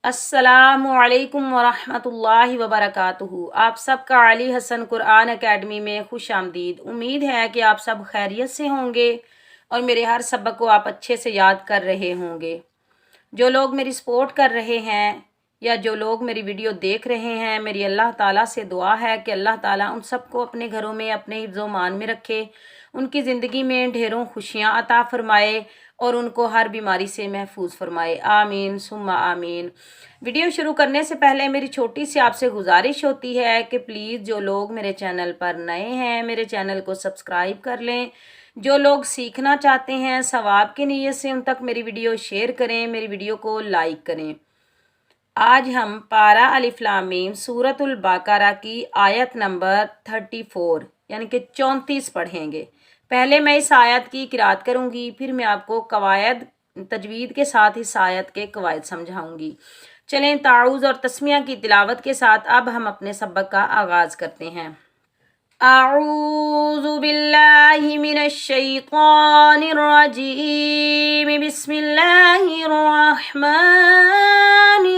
अस्सलामु अलैकुम वरहमतुल्लाहि वबरकातुहू। आप सबका अली हसन कुरान एकेडमी में खुश आमदीद। उम्मीद है कि आप सब खैरियत से होंगे और मेरे हर सबक को आप अच्छे से याद कर रहे होंगे। जो लोग मेरी सपोर्ट कर रहे हैं या जो लोग मेरी वीडियो देख रहे हैं, मेरी अल्लाह ताला से दुआ है कि अल्लाह ताला उन सबको अपने घरों में अपने हिफ्ज़ो मान में रखे, उनकी ज़िंदगी में ढेरों खुशियाँ अता फ़रमाए और उनको हर बीमारी से महफूज फरमाए। आमीन सुम्मा आमीन। वीडियो शुरू करने से पहले मेरी छोटी सी आपसे गुजारिश होती है कि प्लीज़ जो लोग मेरे चैनल पर नए हैं मेरे चैनल को सब्सक्राइब कर लें। जो लोग सीखना चाहते हैं सवाब की नीयत से उन तक मेरी वीडियो शेयर करें, मेरी वीडियो को लाइक करें। आज हम पारा अलिफ लाम मीम सूरतुल बकरा की आयत नंबर 34 यानी कि 34 पढ़ेंगे। पहले मैं इस आयत की किरात करूंगी, फिर मैं आपको कवायद तजवीद के साथ इस आयत के कवायद समझाऊंगी। चलें ताउज़ और तस्मिया की तिलावत के साथ अब हम अपने सबक का आगाज़ करते हैं। अऊज़ु बिल्लाहि मिनश शैतानिर रजीम। बिस्मिल्लाहिर रहमानिर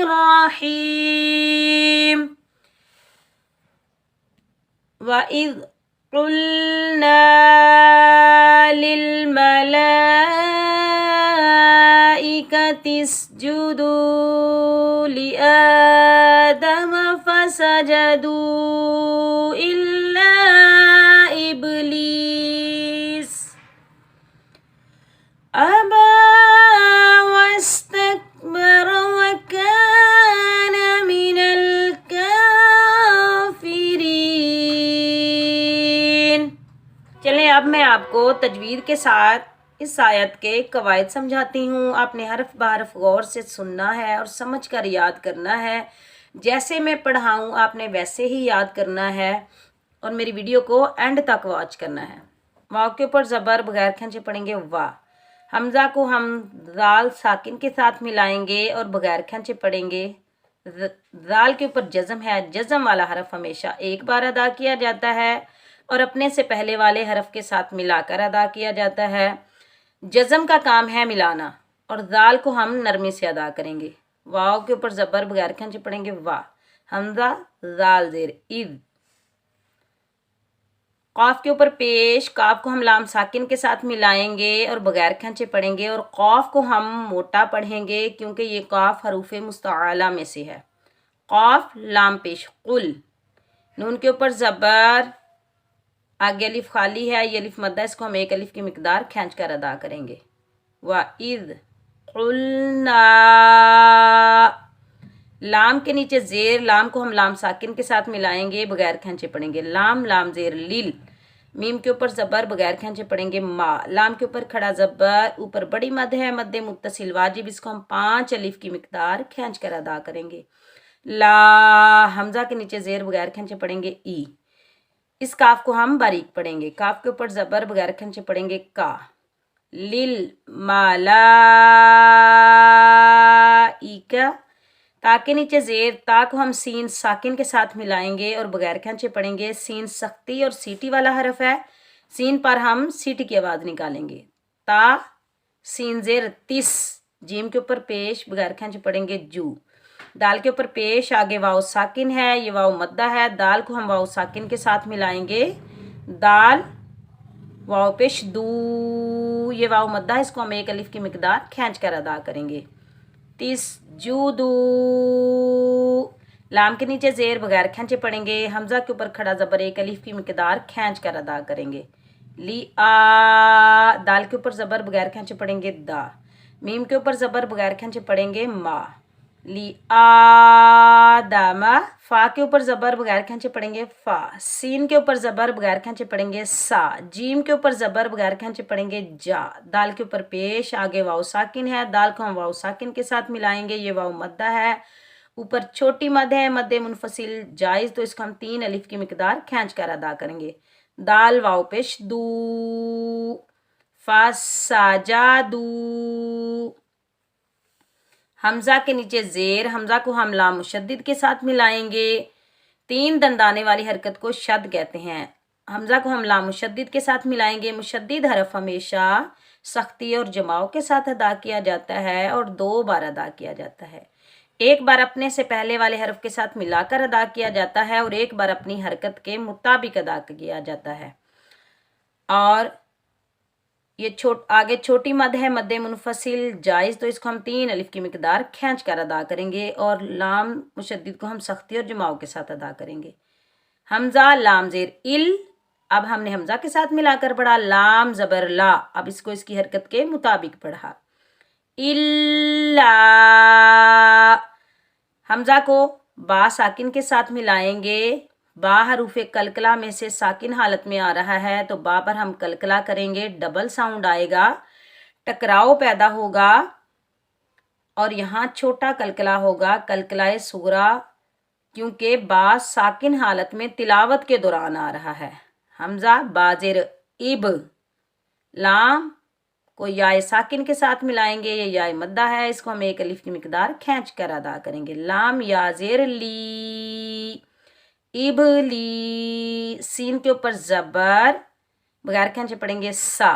रहीम। वइज़ क़ुल्ना लिल मलाइकति इसजुदू लिआदम फसजदू इल्ला इब्लीस अबा वस्तकबर वकान मिनल काफिरीन। चलें अब मैं आपको तजवीद के साथ इस आयत के कवायद समझाती हूँ। आपने हरफ बहरफ गौर से सुनना है और समझ कर याद करना है। जैसे मैं पढ़ाऊँ आपने वैसे ही याद करना है और मेरी वीडियो को एंड तक वॉच करना है। वाव के ऊपर ज़बर बगैर खींचे पढ़ेंगे वाह। हमज़ा को हम दाल साकिन के साथ मिलाएंगे और बगैर खींचे पढ़ेंगे। दाल के ऊपर जज़म है, जज़म वाला हरफ हमेशा एक बार अदा किया जाता है और अपने से पहले वाले हरफ के साथ मिलाकर अदा किया जाता है। जज़म का काम है मिलाना और दाल को हम नरमी से अदा करेंगे। वाव के ऊपर ज़बर बगैर खींचे पढ़ेंगे वाह। हमज़ा दाल ज़ेर इद। काफ के ऊपर पेश, काफ को हम लाम साकिन के साथ मिलाएंगे और बगैर खींचे पढ़ेंगे और कौफ को हम मोटा पढ़ेंगे क्योंकि ये काफ हरूफ मुस्तआला में से है। कौफ लाम पेश कुल। नून के ऊपर ज़बर, आगे अलिफ खाली है, ये अलिफ मद्दा, इसको हम एक अलिफ की मिकदार खींच कर अदा करेंगे। वइज़ क़ुल्ना, लाम के नीचे ज़ेर, लाम को हम लाम साकिन के साथ मिलाएंगे बगैर खींचे पढ़ेंगे। लाम लाम ज़ेर लिल। मीम के ऊपर ज़बर बगैर खींचे पढ़ेंगे मा। लाम के ऊपर खड़ा ज़बर, ऊपर बड़ी मद है, मद मुत्तसिल वाजिब, इसको हम 5 अलिफ की मिकदार खींच कर अदा करेंगे। ला, हमज़ा के नीचे ज़ेर बगैर खींचे पढ़ेंगे ई। इस काफ को हम बारीक पढ़ेंगे। काफ के ऊपर ज़बर बगैर खींचे पढ़ेंगे का। लिल मलाइका, ता के नीचे ज़ेर, ता को हम सीन साकिन के साथ मिलाएंगे और बगैर खींचे पढ़ेंगे। सीन सख्ती और सीटी वाला हरफ है, सीन पर हम सीटी की आवाज़ निकालेंगे। ता सीन ज़ेर तिस। जीम के ऊपर पेश बगैर खींचे पढ़ेंगे जू। दाल के ऊपर पेश, आगे वाव साकिन है, ये वाव मद्दा है, दाल को हम वाव साकिन के साथ मिलाएंगे। दाल वाव पेश दू, ये वाव मद्दा है, इसको हम एक अलिफ की मिकदार खींच कर अदा करेंगे। तिस जूदू, लाम के नीचे ज़ेर बगैर खींचे पढ़ेंगे। हमज़ा के ऊपर खड़ा ज़बर, एक अलिफ की मिकदार खींच कर अदा करेंगे। ली आ, दाल के ऊपर ज़बर बगैर खींचे पढ़ेंगे दा। मीम के ऊपर ज़बर बगैर खींचे पढ़ेंगे मा। ली आदमा, फा के ऊपर ज़बर बगैर खींचे पढ़ेंगे फा। सीन के ऊपर ज़बर बगैर खींचे पढ़ेंगे सा। जीम के ऊपर ज़बर बगैर खींचे पढ़ेंगे जा। दाल के ऊपर पेश, आगे वाव साकिन है, दाल को हम वाव साकिन के साथ मिलाएंगे, ये वाव मद्दा है, ऊपर छोटी मद है, मद मुनफसिल जायज़, तो इसको हम 3 अलिफ की मिकदार खींच कर अदा करेंगे। दाल वाव पेश दू, फसाजादू। हमज़ा के नीचे ज़ेर, हमज़ा को हम लाम मुशद्दिद के साथ मिलाएंगे। 3 दंदाने वाली हरकत को शद कहते हैं। हमज़ा को हम लाम मुशद्दिद के साथ मिलाएंगे। मुशद्दिद हरफ हमेशा सख्ती और जमाव के साथ अदा किया जाता है और 2 बार अदा किया जाता है। ایک بار اپنے سے پہلے والے حرف کے ساتھ ملا کر ادا کیا جاتا ہے اور ایک بار اپنی حرکت کے مطابق ادا کیا جاتا ہے۔ اور یہ آگے چھوٹی مد ہے، مد منفصل جائز، تو اس کو ہم 3 الف کی مقدار کھینچ کر ادا کریں گے، اور لام مشدد کو ہم سختی اور جماؤ کے ساتھ ادا کریں گے۔ حمزہ لام زیر ال، اب ہم نے حمزہ کے ساتھ ملا کر پڑھا، لام زبر لا، اب اس کو اس کی حرکت کے مطابق پڑھا، الا، حمزہ کو با ساکن کے ساتھ ملائیں گے، با حروف کلکلہ میں سے ساکن حالت میں آ رہا ہے تو با پر ہم کلکلہ کریں گے، ڈبل ساؤنڈ آئے گا، ٹکراؤ پیدا ہوگا، اور یہاں چھوٹا کلکلہ ہوگا، کلکلہ صغریٰ، کیونکہ با ساکن حالت میں تلاوت کے دوران آ رہا ہے۔ حمزہ بازر اب، لام کو یائے ساکن کے ساتھ ملائیں گے، یہ یائے مدہ ہے، اس کو ہم 1 الف کی مقدار کھینچ کر ادا کریں گے، لام یا زیر لی، اب لی، سین کے اوپر زبر بغیر کھینچے پڑھیں گے سا،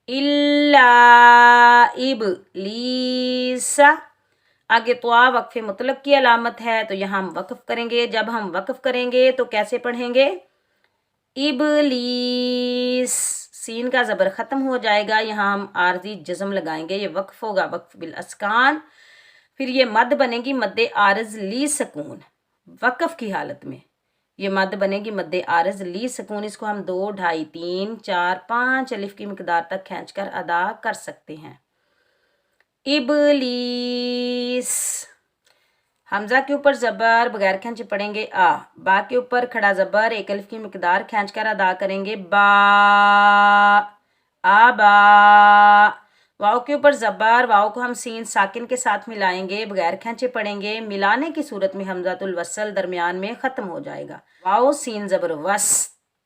الا اب لیسا، آگے توا وقف مطلق کی علامت ہے تو یہاں ہم وقف کریں گے، جب ہم وقف کریں گے تو کیسے پڑھیں گے؟ ابلیس، سین کا زبر ختم ہو جائے گا، یہاں ہم عارضی جزم لگائیں گے، یہ وقف ہوگا، وقف بالاسکان، پھر یہ مد بنے گی مد عارض لی سکون، وقف کی حالت میں یہ مد بنے گی مد عارض لی سکون، اس کو ہم 2 2.5 3 4 5 الف کی مقدار تک کھینچ کر ادا کر سکتے ہیں۔ ابلیس، حمزہ کے اوپر زبر بغیر کھینچے پڑھیں گے آ، با کے اوپر کھڑا زبر 1 الف کی مقدار کھینچ کر ادا کریں گے با، آبا، واؤ کے اوپر زبر، واؤ کو ہم سین ساکن کے ساتھ ملائیں گے، بغیر کھینچے پڑھیں گے، ملانے کی صورت میں حمزۃ الوصل درمیان میں ختم ہو جائے گا، واؤ سین زبر وس،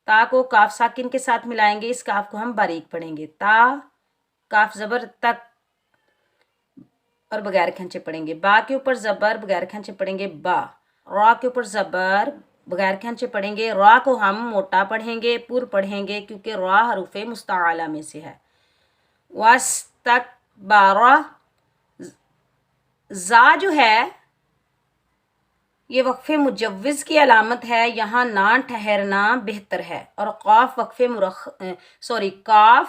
تا کو کاف ساکن کے ساتھ ملائیں گے، اس کاف کو ہم باریک پڑھیں گے، تا کاف زبر تک، اور بغیر کھینچے پڑھیں گے، با کے اوپر زبر بغیر کھینچے پڑھیں گے با، را کے اوپر زبر بغیر کھینچے پڑھیں گے، را کو ہم موٹا پڑھیں گے، پر پڑھیں گے، کیونکہ را حروف مستعلیٰ میں سے ہے، واستکبر، زا جو ہے یہ وقف مجوز کی علامت ہے، یہاں نہ ٹھہرنا بہتر ہے، اور قاف کاف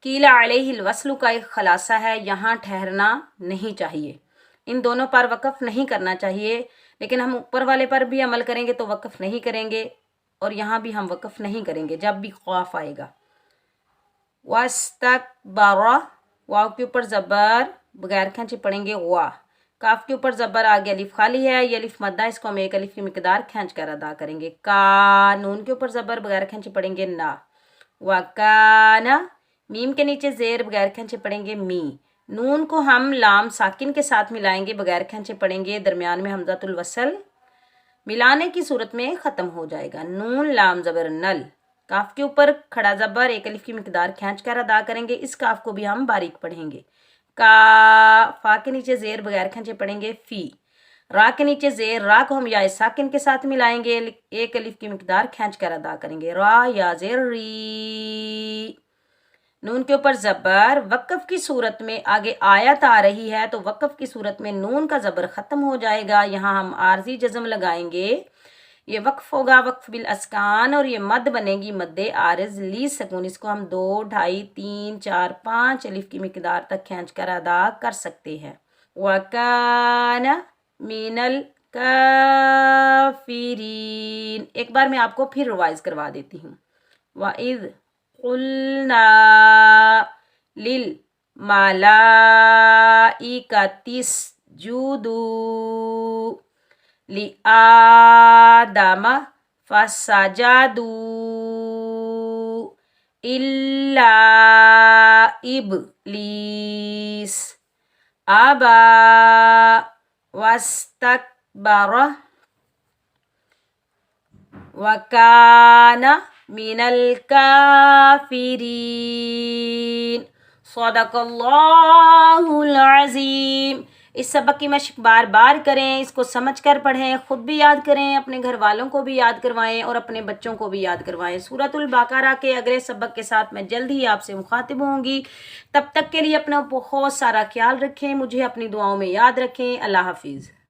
قیل علیہ الوصل کا ایک خلاصہ ہے، یہاں ٹھہرنا نہیں چاہیے، ان دونوں پر وقف نہیں کرنا چاہیے، لیکن ہم اوپر والے پر بھی عمل کریں گے تو وقف نہیں کریں گے، اور یہاں بھی ہم وقف نہیں کریں گے جب بھی قاف آئے گا۔ واستکبر، واو کے اوپر زبر بغیر کھینچے پڑھیں گے وا، کاف کے اوپر زبر آگے الف خالی ہے، یہ الف مدہ، اس کو ہم 1 الف کی مقدار کھینچ کر ادا کریں گے، کا، نون کے اوپر زبر بغیر کھینچے پڑھیں گے نا، وکانا، میم کے نیچے زیر بغیر کھینچے پڑھیں گے می، نون کو ہم لام ساکن کے ساتھ ملائیں گے، بغیر کھینچے پڑھیں گے، درمیان میں حمزۃ الوصل ملانے کی صورت میں ختم ہو جائے گا، نون لام زبر نل، کاف کے اوپر کھڑا زبر 1 الف کی مقدار کھینچ کر ادا کریں گے، اس کاف کو بھی ہم باریک پڑھیں گے، کا، فا کے نیچے زیر بغیر کھینچے پڑھیں گے فی، را کے نیچے زیر، را کو ہم یا ساکن کے ساتھ ملائیں گے، 1 الف کی مقدار کھینچ کر ادا کریں گے، را یا زیر ری، نون کے اوپر زبر، وقف کی صورت میں آگے آیت آ رہی ہے تو وقف کی صورت میں نون کا زبر ختم ہو جائے گا، یہاں ہم عارضی جزم لگائیں گے، یہ وقف ہوگا وقف بالاسکان، اور یہ مد بنے گی مد عارض لی سکون، اس کو ہم 2 2.5 3 4 5 الف کی مقدار تک کھینچ کر ادا کر سکتے ہیں۔ وَكَانَ مِنَ الْكَافِرِينَ، ایک بار میں آپ کو پھر ریوائز کروا دیتی ہوں، وَإِذْ قُلْنَا لِلْمَلَائِكَةِ اسْجُدُوا لِآدَمَ فَسَجَدُوا إِلَّا إِبْلِيسَ أَبَى وَاسْتَكْبَرَ وَكَانَ مِنَ الْكَافِرِينَ۔ صدق اللہ العظیم۔ اس سبق کی مشق بار بار کریں، اس کو سمجھ کر پڑھیں، خود بھی یاد کریں، اپنے گھر والوں کو بھی یاد کروائیں اور اپنے بچوں کو بھی یاد کروائیں۔ سورۃ البقرہ کے اگلے سبق کے ساتھ میں جلد ہی آپ سے مخاطب ہوں گی، تب تک کے لیے اپنا بہت سارا خیال رکھیں، مجھے اپنی دعاؤں میں یاد رکھیں۔ اللہ حافظ۔